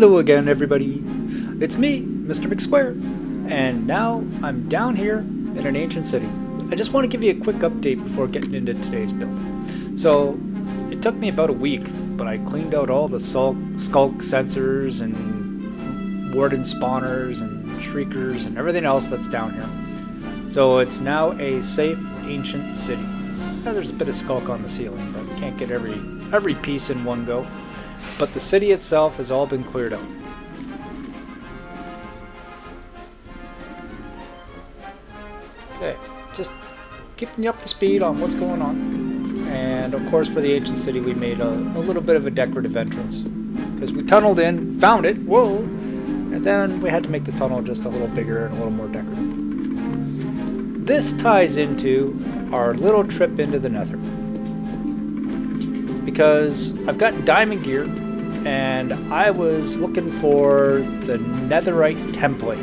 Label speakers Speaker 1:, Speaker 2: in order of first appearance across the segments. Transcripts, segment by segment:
Speaker 1: Hello again, everybody. It's me, Mr. McSquare, and now I'm down here in an ancient city. I just want to give you a quick update before getting into today's build. So, it took me about a week, but I cleaned out all the skulk sensors and warden spawners and shriekers and everything else that's down here. So it's now a safe ancient city. Now, there's a bit of skulk on the ceiling, but can't get every piece in one go. But the city itself has all been cleared out. Okay, just keeping you up to speed on what's going on. And of course for the ancient city we made a little bit of a decorative entrance. Because we tunneled in, found it, whoa! And then we had to make the tunnel just a little bigger and a little more decorative. This ties into our little trip into the Nether. Because I've got diamond gear, and I was looking for the netherite template.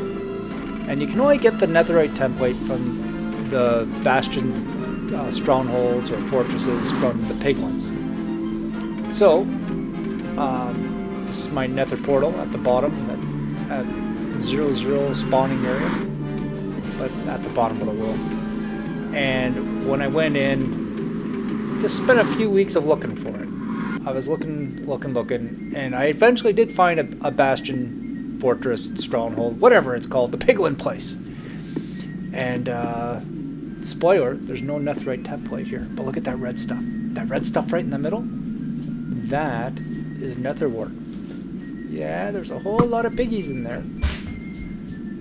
Speaker 1: And you can only get the netherite template from the bastion strongholds or fortresses from the piglins. So, this is my nether portal at the bottom, at 0 spawning area, but at the bottom of the world. And when I went in, just spent a few weeks of looking for it. I was looking, and I eventually did find a bastion, fortress, stronghold, whatever it's called, the piglin place. And, spoiler, there's no netherite template here, but look at that red stuff. That red stuff right in the middle? That is netherwort. Yeah, there's a whole lot of piggies in there.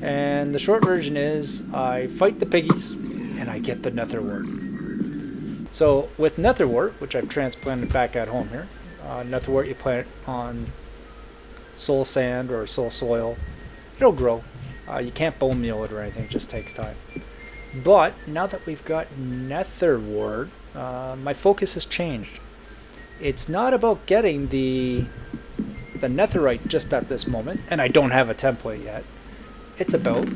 Speaker 1: And the short version is, I fight the piggies, and I get the netherwort. So with netherwort, which I've transplanted back at home here, netherwort you plant on soul sand or soul soil, it'll grow. You can't bone meal it or anything, it just takes time. But now that we've got netherwort, my focus has changed. It's not about getting the netherite just at this moment, and I don't have a template yet. It's about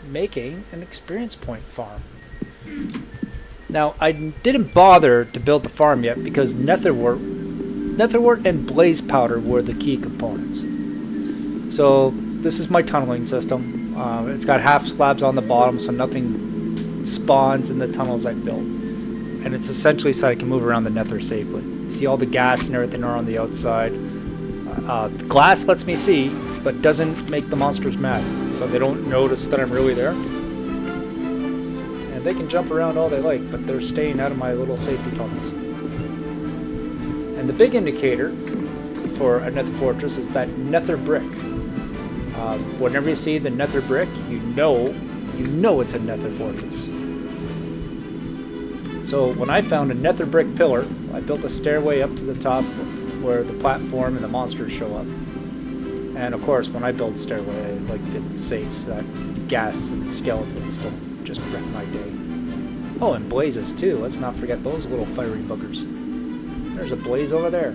Speaker 1: making an experience point farm. Now, I didn't bother to build the farm yet because netherwort and blaze powder were the key components. So this is my tunneling system. It's got half slabs on the bottom, so nothing spawns in the tunnels I built. And it's essentially so I can move around the nether safely. See, all the gas and everything are on the outside. The glass lets me see, but doesn't make the monsters mad, so they don't notice that I'm really there. They can jump around all they like, but they're staying out of my little safety tunnels. And the big indicator for a nether fortress is that nether brick. Whenever you see the nether brick, you know it's a nether fortress. So when I found a nether brick pillar, I built a stairway up to the top where the platform and the monsters show up. And of course, when I build stairway, I like it safe so that gas and skeletons don't just wreck my day. Oh, and blazes too. Let's not forget those little fiery buggers. There's a blaze over there.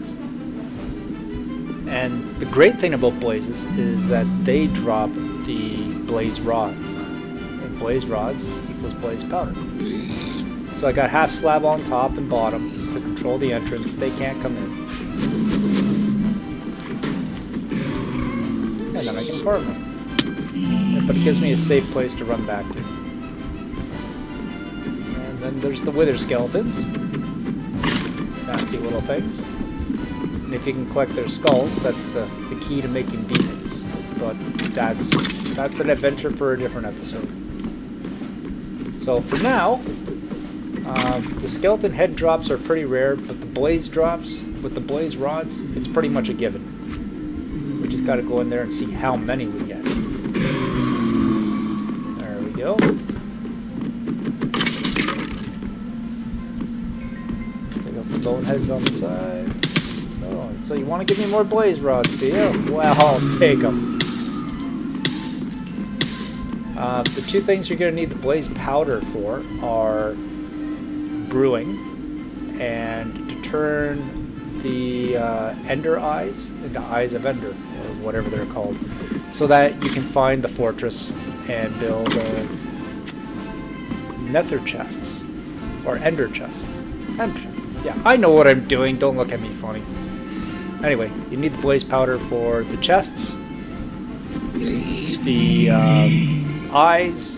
Speaker 1: And the great thing about blazes is that they drop the blaze rods. And blaze rods equals blaze powder. So I got half slab on top and bottom to control the entrance. They can't come in. And then I can farm them. But it gives me a safe place to run back to. Then there's the wither skeletons. Nasty little things. And if you can collect their skulls, that's the key to making beacons. But that's an adventure for a different episode. So for now, the skeleton head drops are pretty rare, but the blaze drops with the blaze rods, it's pretty much a given. We just gotta go in there and see how many we get. There we go. Boneheads on the side. Oh, so you want to give me more blaze rods, do you? Well, I'll take them. The two things you're going to need the blaze powder for are brewing and to turn the ender eyes into eyes of ender, or whatever they're called, so that you can find the fortress and build nether chests or ender chests. Ender chests. Yeah, I know what I'm doing. Don't look at me funny. Anyway, you need the blaze powder for the chests, the eyes.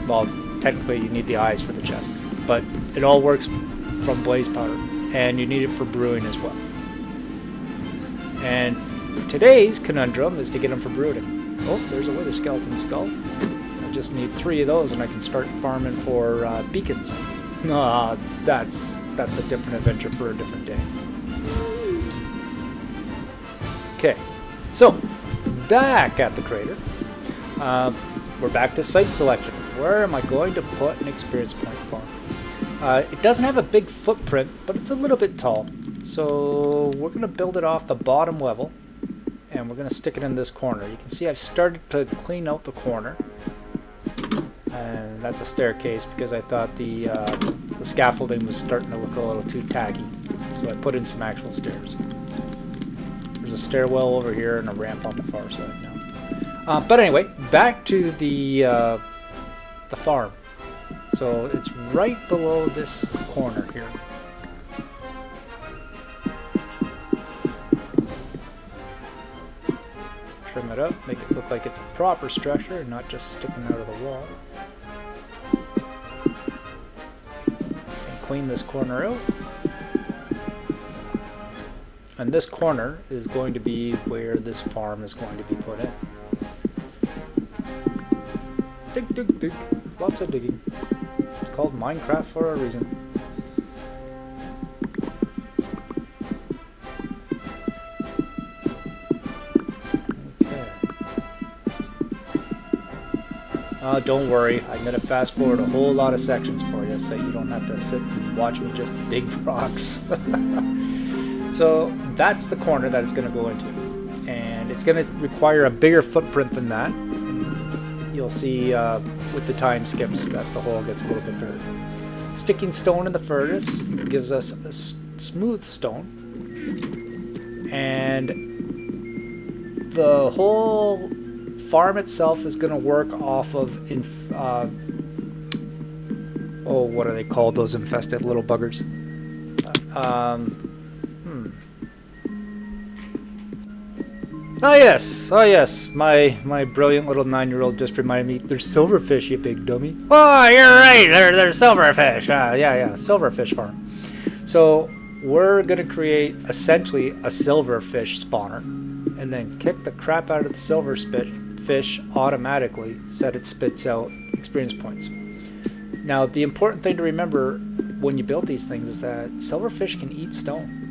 Speaker 1: Well, technically you need the eyes for the chest, but it all works from blaze powder, and you need it for brewing as well. And today's conundrum is to get them for brooding. Oh, there's a wither skeleton skull. I just need 3 of those and I can start farming for beacons. That's a different adventure for a different day. Okay, so back at the crater. We're back to site selection. Where am I going to put an experience point farm? It doesn't have a big footprint, but it's a little bit tall. So we're going to build it off the bottom level, and we're going to stick it in this corner. You can see I've started to clean out the corner. And that's a staircase because I thought the scaffolding was starting to look a little too taggy. So I put in some actual stairs. There's a stairwell over here and a ramp on the far side now. But anyway, back to the farm. So it's right below this corner here. Trim it up, make it look like it's a proper structure and not just sticking out of the wall. And clean this corner out. And this corner is going to be where this farm is going to be put in. Dig, dig, dig. Lots of digging. It's called Minecraft for a reason. Okay. Don't worry, I'm going to fast forward a whole lot of sections for you so you don't have to sit and watch me just dig rocks. So that's the corner that it's going to go into. And it's going to require a bigger footprint than that. You'll see with the time skips that the hole gets a little bit bigger. Sticking stone in the furnace gives us a smooth stone. And the whole farm itself is going to work off of, what are they called, those infested little buggers? Oh yes, my brilliant little 9-year-old just reminded me, there's silverfish, you big dummy. Oh, you're right, they're silverfish. Yeah, silverfish farm. So we're going to create essentially a silverfish spawner, and then kick the crap out of the silverfish automatically so that it spits out experience points. Now, the important thing to remember when you build these things is that silverfish can eat stone.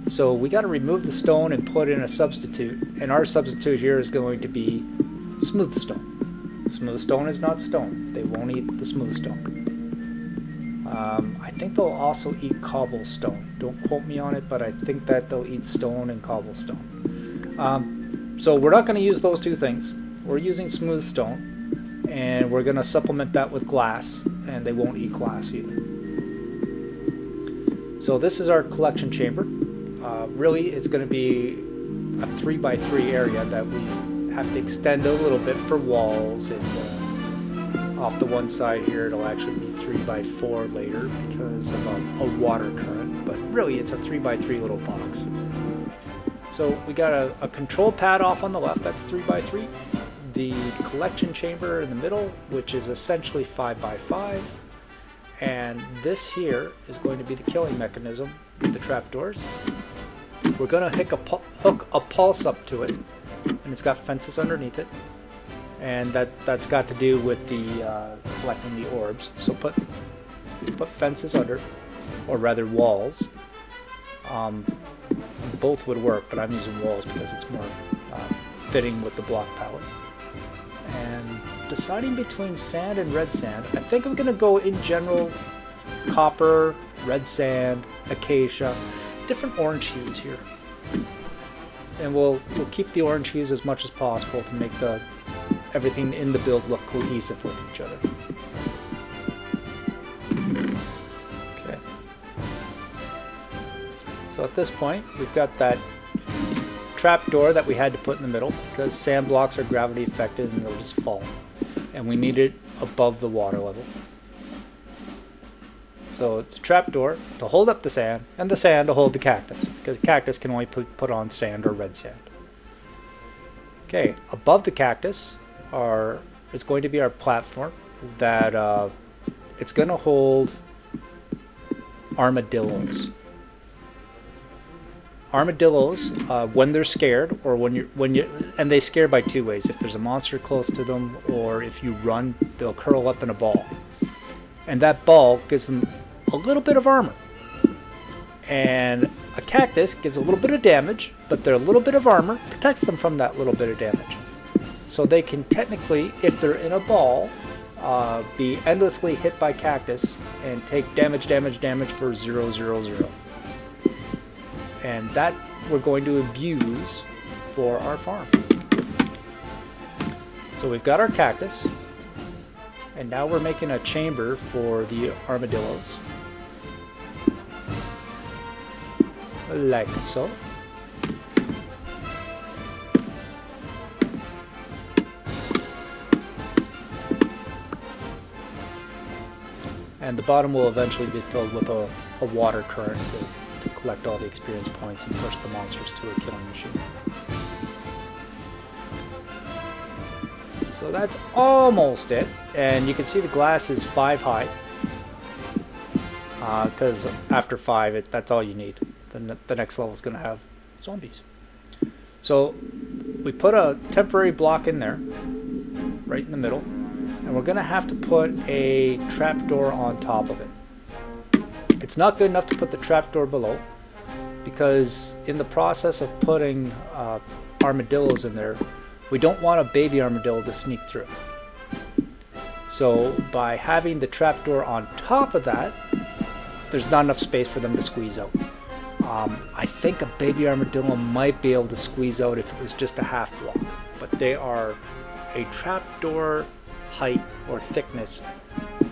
Speaker 1: So we got to remove the stone and put in a substitute, and our substitute here is going to be smooth stone. Smooth stone is not stone. They won't eat the smooth stone. I think they'll also eat cobblestone. Don't quote me on it, but I think that they'll eat stone and cobblestone. So we're not going to use those two things. We're using smooth stone, and we're going to supplement that with glass, and they won't eat glass either. So this is our collection chamber. Really, it's going to be a 3x3 area that we have to extend a little bit for walls, and off the one side here it'll actually be 3x4 later because of a water current, but really it's a 3x3 little box. So we got a control pad off on the left, that's 3x3. The collection chamber in the middle, which is essentially 5x5. And this here is going to be the killing mechanism with the trapdoors. We're going to hook a pulse up to it, and it's got fences underneath it, and that's got to do with the collecting the orbs. So put fences under, or rather walls. Both would work, but I'm using walls because it's more fitting with the block palette. And deciding between sand and red sand, I think I'm going to go in general copper, red sand, acacia, different orange hues here. And we'll keep the orange hues as much as possible to make everything in the build look cohesive with each other. Okay. So at this point, we've got that trapdoor that we had to put in the middle because sand blocks are gravity affected and they'll just fall. And we need it above the water level. So it's a trapdoor to hold up the sand, and the sand to hold the cactus, because cactus can only put on sand or red sand. Okay, above the cactus is going to be our platform that it's going to hold armadillos. Armadillos, when they're scared, or and they scare by two ways. If there's a monster close to them, or if you run, they'll curl up in a ball. And that ball gives them a little bit of armor. And a cactus gives a little bit of damage, but their little bit of armor protects them from that little bit of damage. So they can technically, if they're in a ball, be endlessly hit by cactus and take damage for 0, 0, 0. And that we're going to abuse for our farm. So we've got our cactus, and now we're making a chamber for the armadillos. Like so. And the bottom will eventually be filled with a water current to collect all the experience points and push the monsters to a killing machine. So that's almost it. And you can see the glass is 5 high. Because after 5, that's all you need. The next level is going to have zombies. So we put a temporary block in there, right in the middle. And we're going to have to put a trapdoor on top of it. It's not good enough to put the trapdoor below, because in the process of putting armadillos in there, we don't want a baby armadillo to sneak through. So by having the trapdoor on top of that, there's not enough space for them to squeeze out. I think a baby armadillo might be able to squeeze out if it was just a half block, but they are a trapdoor height or thickness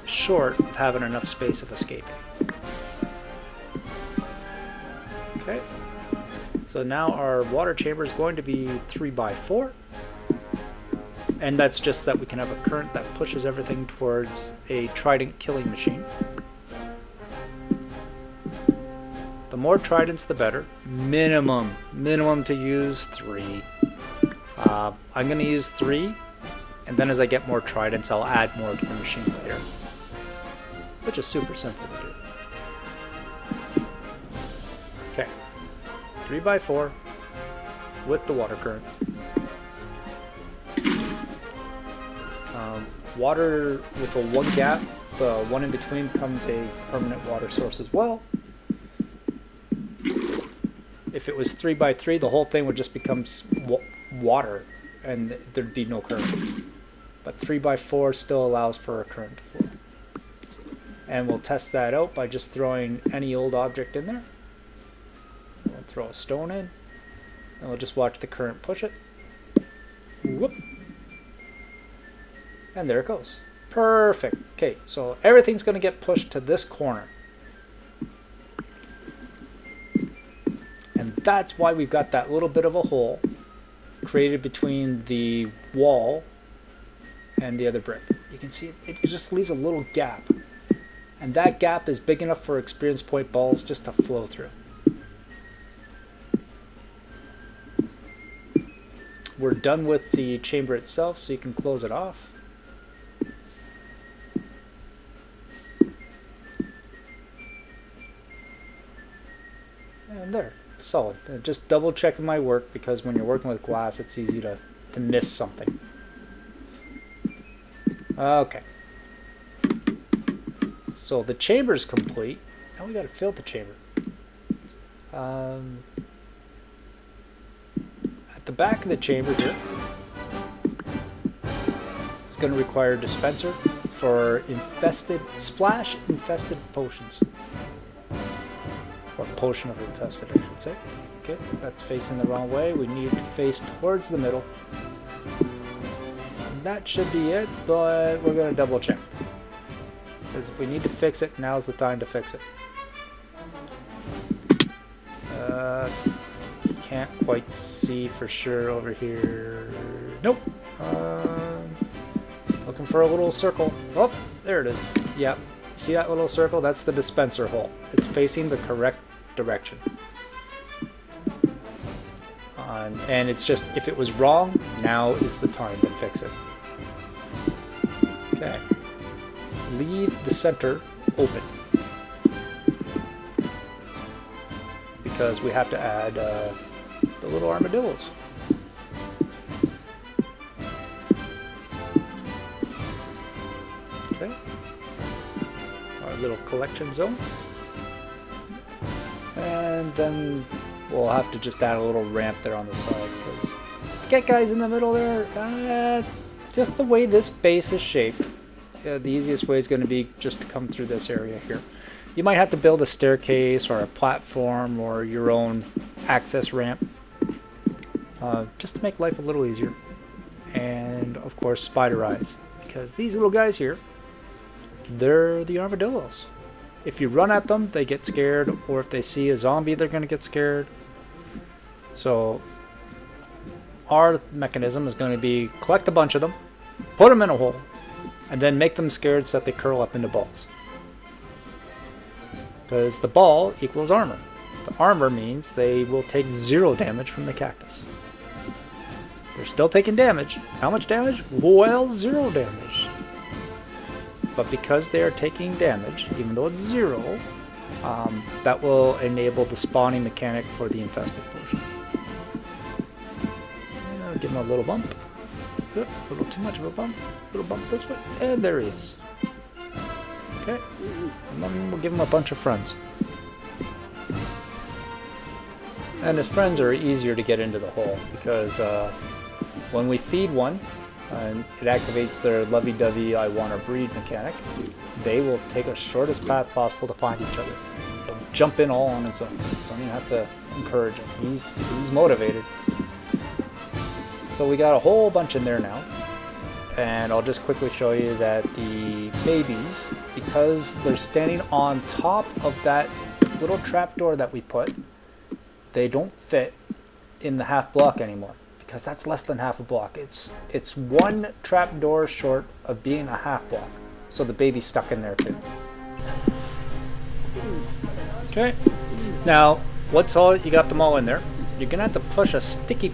Speaker 1: short of having enough space of escaping. Okay, so now our water chamber is going to be 3 by 4, and that's just that we can have a current that pushes everything towards a trident killing machine. The more tridents, the better. Minimum to use 3. I'm going to use 3, and then as I get more tridents, I'll add more to the machine later, which is super simple to do. Okay, 3 by 4 with the water current. Water with a 1 gap, the one in between becomes a permanent water source as well. If it was 3 by 3, the whole thing would just become water, and there'd be no current. But 3 by 4 still allows for a current to flow. And we'll test that out by just throwing any old object in there. We'll throw a stone in, and we'll just watch the current push it. Whoop. And there it goes. Perfect. Okay, so everything's going to get pushed to this corner. And that's why we've got that little bit of a hole created between the wall and the other brick. You can see it just leaves a little gap. And that gap is big enough for experience point balls just to flow through. We're done with the chamber itself, so you can close it off. And there, it's solid. Just double checking my work, because when you're working with glass, it's easy to miss something. Okay. So the chamber's complete. Now we gotta fill the chamber. At the back of the chamber here, it's gonna require a dispenser for infested potions. Or potion of infested, I should say. Okay, that's facing the wrong way. We need to face towards the middle. And that should be it, but we're going to double check. Because if we need to fix it, now's the time to fix it. Can't quite see for sure over here. Nope. Looking for a little circle. Oh, there it is. Yep. See that little circle? That's the dispenser hole. It's facing the correct direction. And it's just, if it was wrong, now is the time to fix it. Okay. Leave the center open. Because we have to add the little armadillos. Okay. Our little collection zone. And then we'll have to just add a little ramp there on the side, because to get guys in the middle there, just the way this base is shaped, the easiest way is going to be just to come through this area here. You might have to build a staircase or a platform or your own access ramp, just to make life a little easier. And of course, spider eyes, because these little guys here, they're the armadillos. If you run at them, they get scared, or if they see a zombie, they're going to get scared. So our mechanism is going to be collect a bunch of them, put them in a hole, and then make them scared so that they curl up into balls. Because the ball equals armor. The armor means they will take 0 damage from the cactus. They're still taking damage. How much damage? Well, 0 damage. But because they are taking damage, even though it's 0, that will enable the spawning mechanic for the infested potion. And I'll give him a little bump. A little too much of a bump. A little bump this way. And there he is. Okay. And then we'll give him a bunch of friends. And his friends are easier to get into the hole, because when we feed one, and it activates their lovey-dovey I want to breed mechanic, they will take the shortest path possible to find each other. They'll jump in all on its own. Don't even have to encourage him. He's motivated. So we got a whole bunch in there now. And I'll just quickly show you that the babies, because they're standing on top of that little trapdoor that we put, they don't fit in the half block anymore. Because that's less than half a block. It's one trapdoor short of being a half block. So the baby's stuck in there too. Okay. Now, you got them all in there. You're gonna have to push a sticky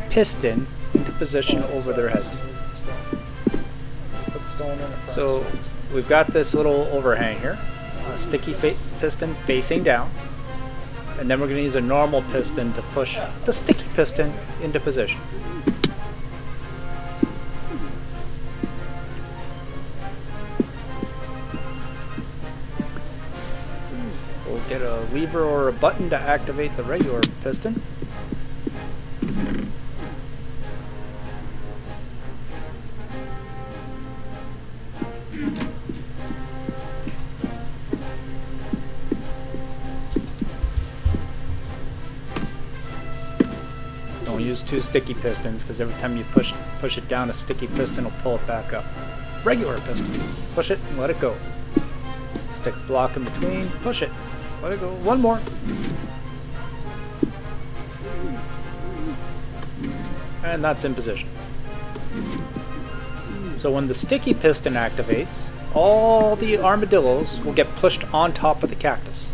Speaker 1: piston into position over their heads. So we've got this little overhang here, a sticky piston facing down. And then we're going to use a normal piston to push the sticky piston into position. We'll get a lever or a button to activate the regular piston. Use 2 sticky pistons, because every time you push it down, a sticky piston will pull it back up. Regular piston. Push it and let it go. Stick a block in between. Push it. Let it go. One more. And that's in position. So when the sticky piston activates, all the armadillos will get pushed on top of the cactus.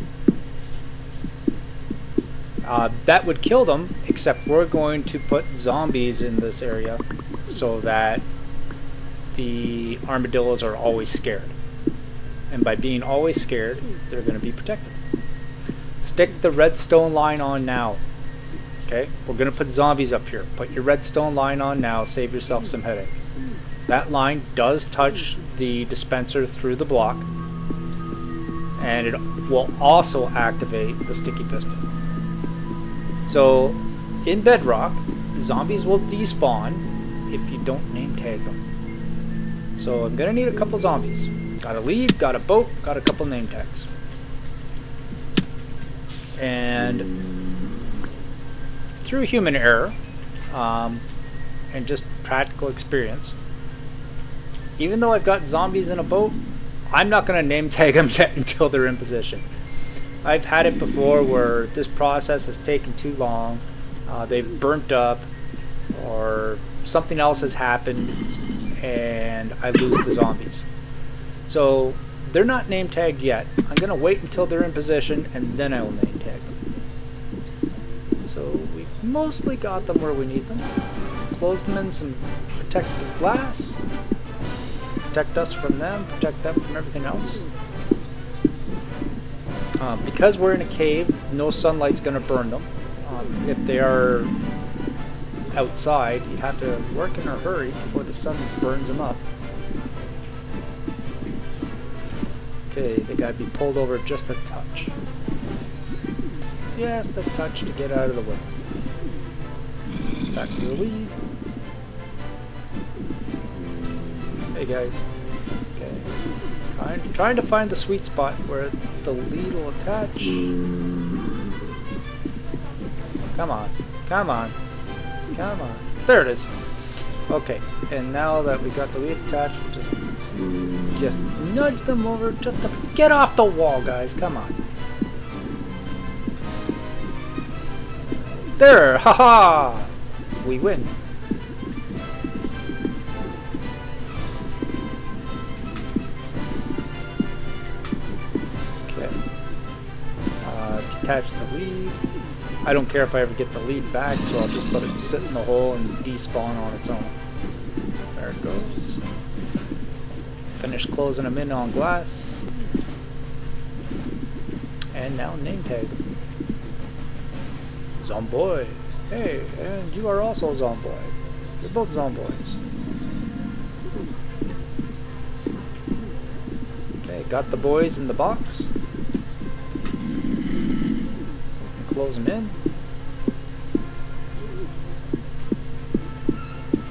Speaker 1: That would kill them, except we're going to put zombies in this area so that the armadillos are always scared. And by being always scared, they're going to be protected. Stick the redstone line on now. Okay? We're going to put zombies up here. Put your redstone line on now. Save yourself some headache. That line does touch the dispenser through the block. And it will also activate the sticky piston. So, in Bedrock, zombies will despawn if you don't name tag them. So I'm gonna need a couple zombies. Got a lead, got a boat, got a couple name tags. And through human error, and just practical experience, even though I've got zombies in a boat, I'm not gonna name tag them yet until they're in position. I've had it before where this process has taken too long, they've burnt up, or something else has happened, and I lose the zombies. So they're not name tagged yet. I'm going to wait until they're in position and then I will name tag them. So we've mostly got them where we need them. Close them in some protective glass. Protect us from them, protect them from everything else. Because we're in a cave, no sunlight's going to burn them. If they are outside, you'd have to work in a hurry before the sun burns them up. Okay, they gotta be pulled over just a touch. Just a touch to get out of the way. Back to the lead. Hey guys. Okay. Trying to find the sweet spot where the lead will attach. Come on. Come on. Come on. There it is. Okay, and now that we got the lead attached, just nudge them over, just to get off the wall, guys. Come on. There! Haha! We win. Okay. Detach the lead. I don't care if I ever get the lead back, so I'll just let it sit in the hole and despawn on its own. There it goes. Finish closing them in on glass. And now name tag. Zomboy. Hey, and you are also Zomboy. You're both Zomboys. Okay, got the boys in the box. Close them in.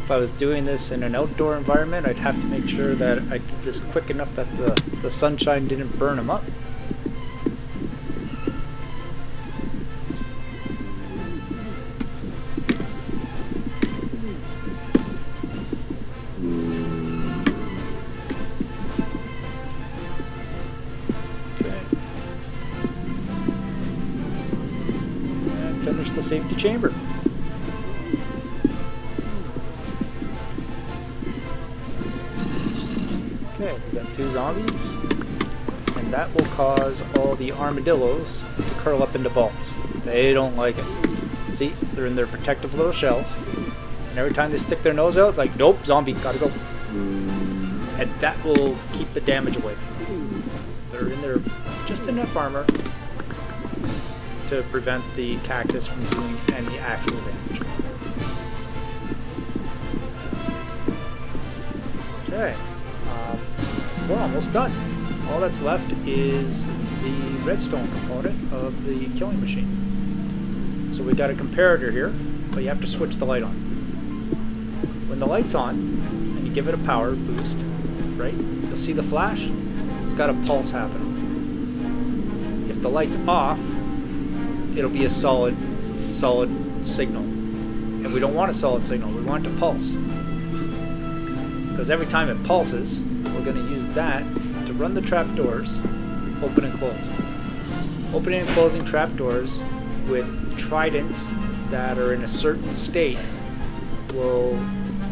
Speaker 1: If I was doing this in an outdoor environment, I'd have to make sure that I did this quick enough that the sunshine didn't burn them up. Finish the safety chamber. Okay, we got 2 zombies, and that will cause all the armadillos to curl up into balls. They don't like it. See, they're in their protective little shells, and every time they stick their nose out, it's like, nope, zombie, gotta go. And that will keep the damage away from them. They're in there just enough armor to prevent the cactus from doing any actual damage. Okay, we're almost done. All that's left is the redstone component of the killing machine. So we got a comparator here, but you have to switch the light on. When the light's on, and you give it a power boost, right, you'll see the flash. It's got a pulse happening. If the light's off, it'll be a solid signal. And we don't want a solid signal, we want it to pulse. Because every time it pulses, we're going to use that to run the trapdoors, open and closed. Opening and closing trapdoors with tridents that are in a certain state will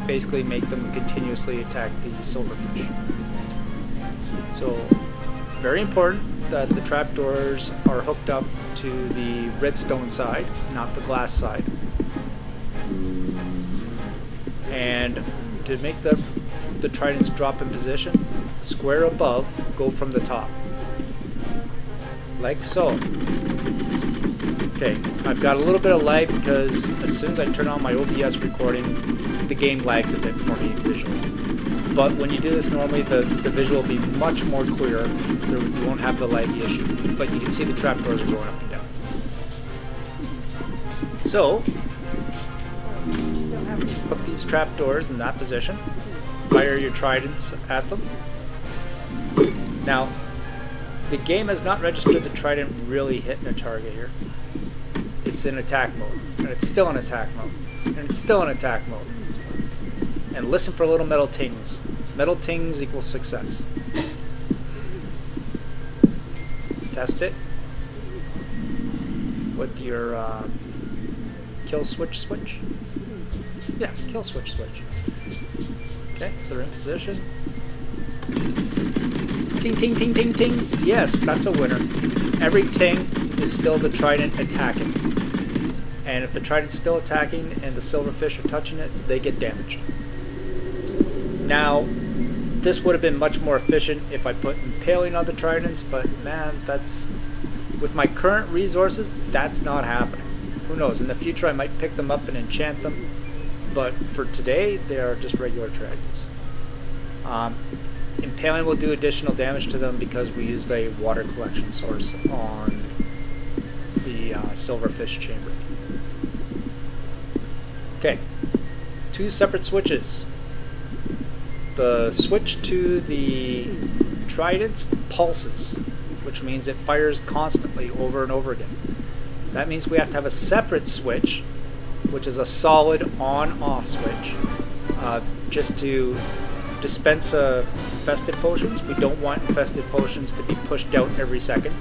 Speaker 1: basically make them continuously attack the silverfish. So, very important that the trapdoors are hooked up to the redstone side, not the glass side. And to make the tridents drop in position, the square above go from the top. Like so. Okay, I've got a little bit of lag because as soon as I turn on my OBS recording, the game lags a bit for me visually. But when you do this normally, the visual will be much more clear. You won't have the laggy issue. But you can see the trapdoors are going up and down. So, put these trapdoors in that position. Fire your tridents at them. Now, the game has not registered the trident really hitting a target here. It's in attack mode. And it's still in attack mode. And it's still in attack mode. And listen for little metal tings. Metal tings equals success. Test it with your kill switch. Yeah, kill switch. Okay, they're in position. Ting, ting, ting, ting, ting. Yes, that's a winner. Every ting is still the trident attacking. And if the trident's still attacking and the silverfish are touching it, they get damaged. Now, this would have been much more efficient if I put impaling on the tridents, but man, that's... with my current resources, that's not happening. Who knows, in the future I might pick them up and enchant them, but for today, they are just regular tridents. Impaling will do additional damage to them because we used a water collection source on the silverfish chamber. Okay, 2 separate switches. The switch to the trident pulses, which means it fires constantly over and over again. That means we have to have a separate switch, which is a solid on-off switch, just to dispense infested potions. We don't want infested potions to be pushed out every second.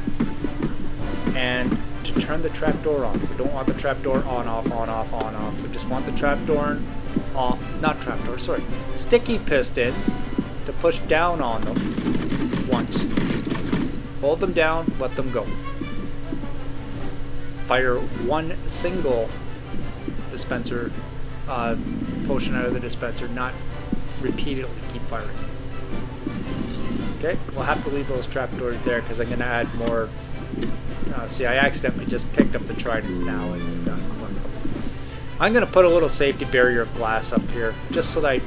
Speaker 1: And to turn the trapdoor on. We don't want the trapdoor on, off, on, off, on, off. We just want the trapdoor on, not trapdoor, sorry, sticky piston to push down on them once. Hold them down, let them go. Fire one single dispenser potion out of the dispenser, not repeatedly keep firing. Okay, we'll have to leave those trapdoors there because I'm going to add more. See, I accidentally just picked up the tridents now and we've got one. I'm going to put a little safety barrier of glass up here just so that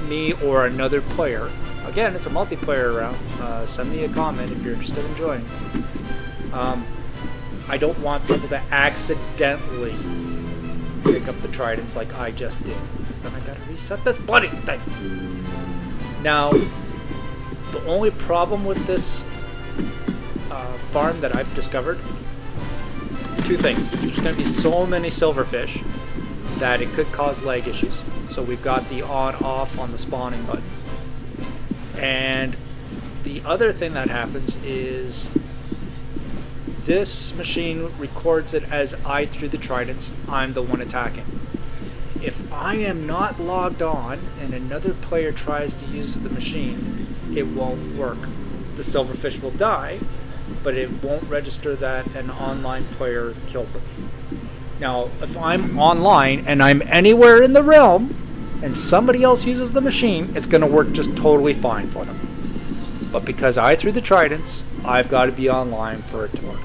Speaker 1: me or another player, again, it's a multiplayer round, send me a comment if you're interested in joining. I don't want people to accidentally pick up the tridents like I just did, because then I gotta reset this bloody thing. Now, the only problem with this farm that I've discovered, 2 things. There's gonna be so many silverfish that it could cause lag issues. So we've got the on-off on the spawning button. And the other thing that happens is this machine records it as I threw the tridents. I'm the one attacking. If I am not logged on and another player tries to use the machine, it won't work. The silverfish will die, but it won't register that an online player killed them. Now, if I'm online and I'm anywhere in the realm and somebody else uses the machine, it's going to work just totally fine for them. But because I threw the tridents, I've got to be online for it to work.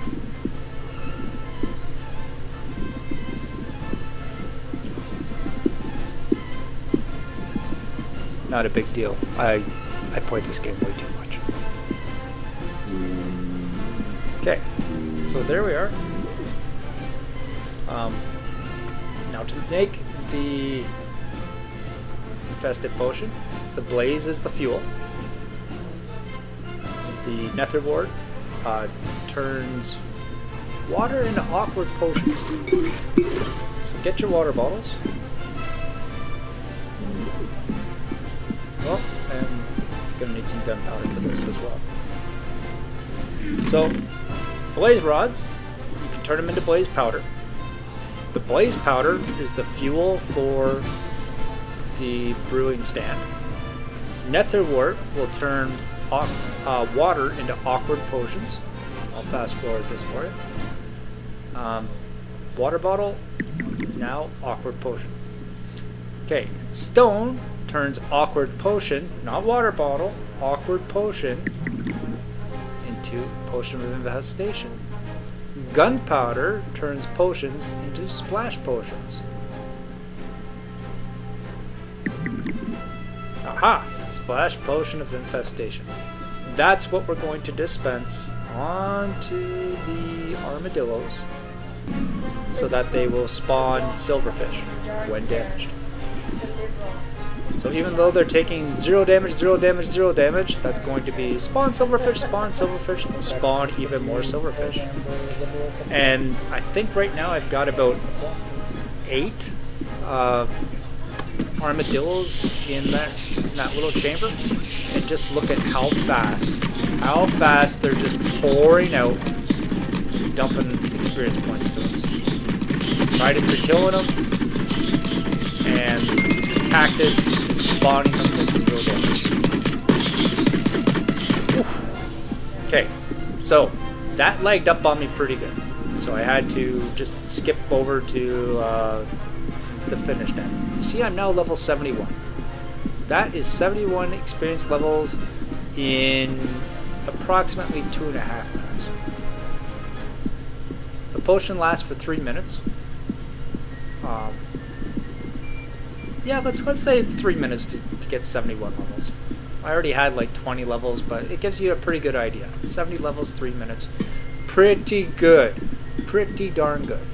Speaker 1: Not a big deal. I played this game way too much. Okay, so there we are. Now to make the infested potion, the blaze is the fuel. The nether wart turns water into awkward potions. So get your water bottles. Well, I'm gonna need some gunpowder for this as well. So, blaze rods, you can turn them into blaze powder. The blaze powder is the fuel for the brewing stand. Nether wart will turn water into awkward potions. I'll fast forward this for you. Water bottle is now awkward potion. Okay, stone turns awkward potion, not water bottle, awkward potion into potion of infestation. Gunpowder turns potions into splash potions. Aha! Splash potion of infestation. That's what we're going to dispense onto the armadillos so that they will spawn silverfish when damaged. So even though they're taking 0 damage, 0 damage, 0 damage, that's going to be spawn silverfish, spawn even more silverfish. And I think right now I've got about 8 armadillos in that little chamber. And just look at how fast they're just pouring out, dumping experience points to us. Tridents are killing them, and Cactus is spawning them with 0 damage. Oof. So that lagged up on me pretty good. So I had to just skip over to the finished end. You see, I'm now level 71. That is 71 experience levels in approximately 2.5 minutes. The potion lasts for 3 minutes. Yeah, let's say it's 3 minutes to get 71 levels. I already had like 20 levels, but it gives you a pretty good idea. 70 levels, 3 minutes. Pretty good. Pretty darn good.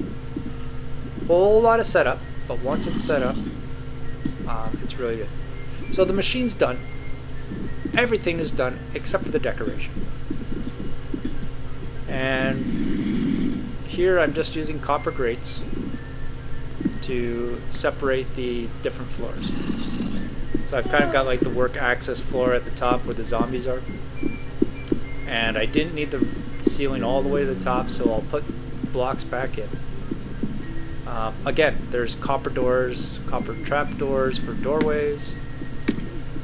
Speaker 1: Whole lot of setup, but once it's set up, it's really good. So the machine's done. Everything is done except for the decoration. And here I'm just using copper grates to separate the different floors. So I've kind of got like the work access floor at the top where the zombies are. And I didn't need the ceiling all the way to the top, so I'll put blocks back in. Again, there's copper doors, copper trap doors for doorways.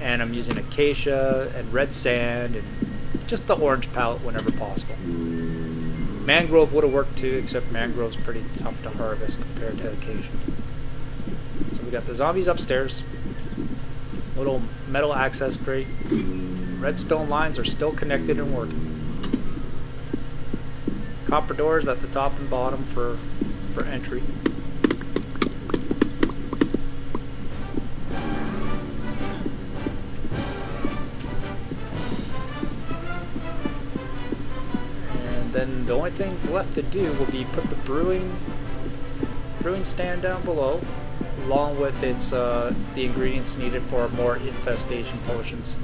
Speaker 1: And I'm using acacia and red sand and just the orange palette whenever possible. Mangrove would have worked too, except mangrove's pretty tough to harvest compared to acacia. So we got the zombies upstairs. Little metal access grate. Redstone lines are still connected and working. Copper doors at the top and bottom for entry. Then the only things left to do will be put the brewing stand down below, along with its the ingredients needed for more infestation potions,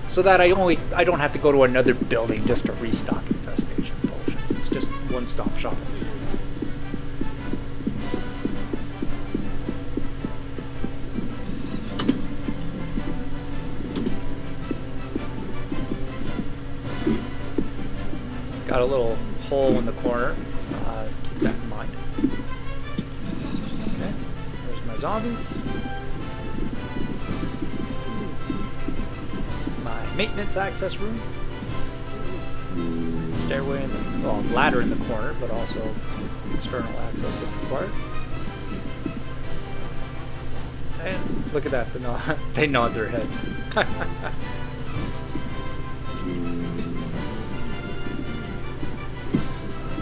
Speaker 1: so that I don't have to go to another building just to restock infestation potions. It's just one-stop shopping. Got a little hole in the corner. Keep that in mind. Okay, there's my zombies. My maintenance access room. Stairway in the, well, ladder in the corner, but also external access if required. And look at that, they nod their head.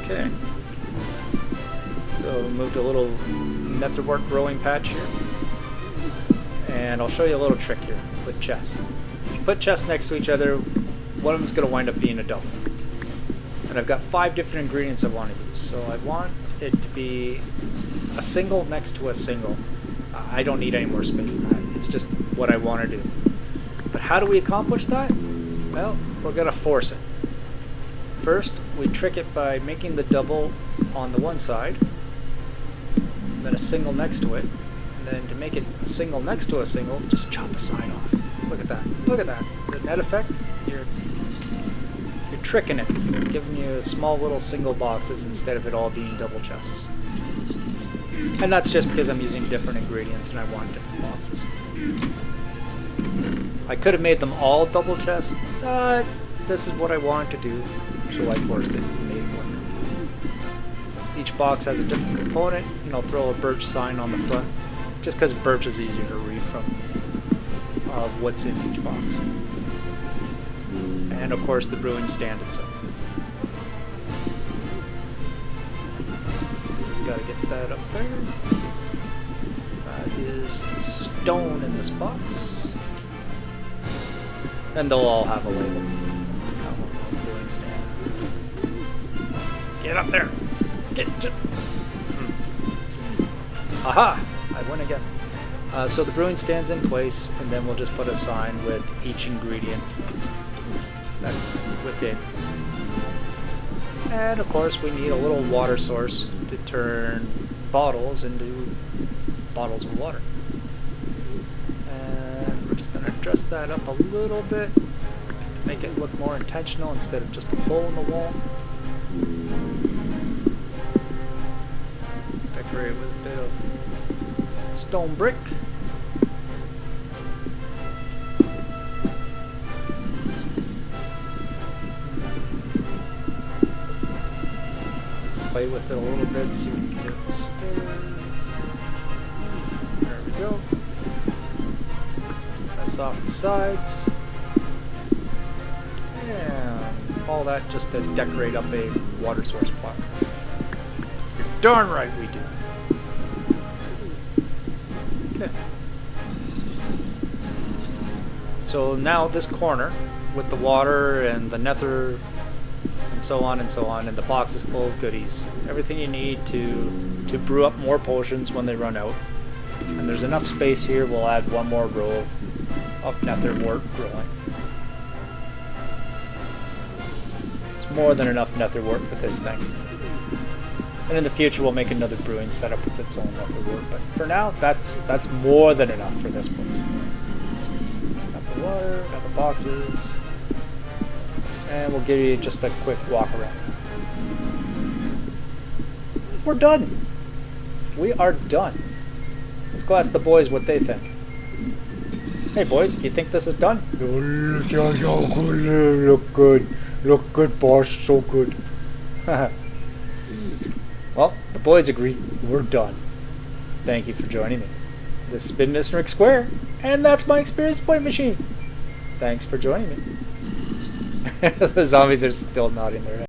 Speaker 1: Okay, so moved a little netherwork growing patch here, and I'll show you a little trick here with chests. If you put chests next to each other, one of them's going to wind up being a double. And I've got 5 different ingredients I want to use, so I want it to be a single next to a single. I don't need any more space than that. It's just what I want to do. But how do we accomplish that? Well, we're going to force it. First, we trick it by making the double on the one side, and then a single next to it, and then to make it a single next to a single, just chop a side off. Look at that. Look at that. The net effect, you're tricking it, giving you small little single boxes instead of it all being double chests. And that's just because I'm using different ingredients and I want different boxes. I could have made them all double chests, but this is what I wanted to do. So I forced it and made it work. Each box has a different component, and I'll throw a birch sign on the front, just because birch is easier to read from of what's in each box. And of course the brewing stand itself. Just gotta get that up there. That is stone in this box. And they'll all have a label. Brewing stand. Get up there! Get to... Aha! I win again. So the brewing stand's in place, and then we'll just put a sign with each ingredient that's within. And of course we need a little water source to turn bottles into bottles of water. And we're just going to dress that up a little bit to make it look more intentional instead of just a hole in the wall. Decorate it with a bit of stone brick. play with it a little bit, see what we can do with the stairs. There we go. Press off the sides. And all that just to decorate up a water source block. You're darn right we do. Okay. So now this corner with the water and the nether and so on, and the box is full of goodies. Everything you need to brew up more potions when they run out. And there's enough space here, we'll add one more row of nether wort growing. It's more than enough nether wort for this thing. And in the future we'll make another brewing setup with its own nether wort, but for now that's more than enough for this place. Got the water, got the boxes. And we'll give you just a quick walk around. We're done. We are done. Let's go ask the boys what they think. Hey boys, do you think this is done? Look good. Look good, boss. So good. Well, the boys agree. We're done. Thank you for joining me. This has been Mr. McSquare, and that's my experience point machine. Thanks for joining me. The zombies are still nodding their heads.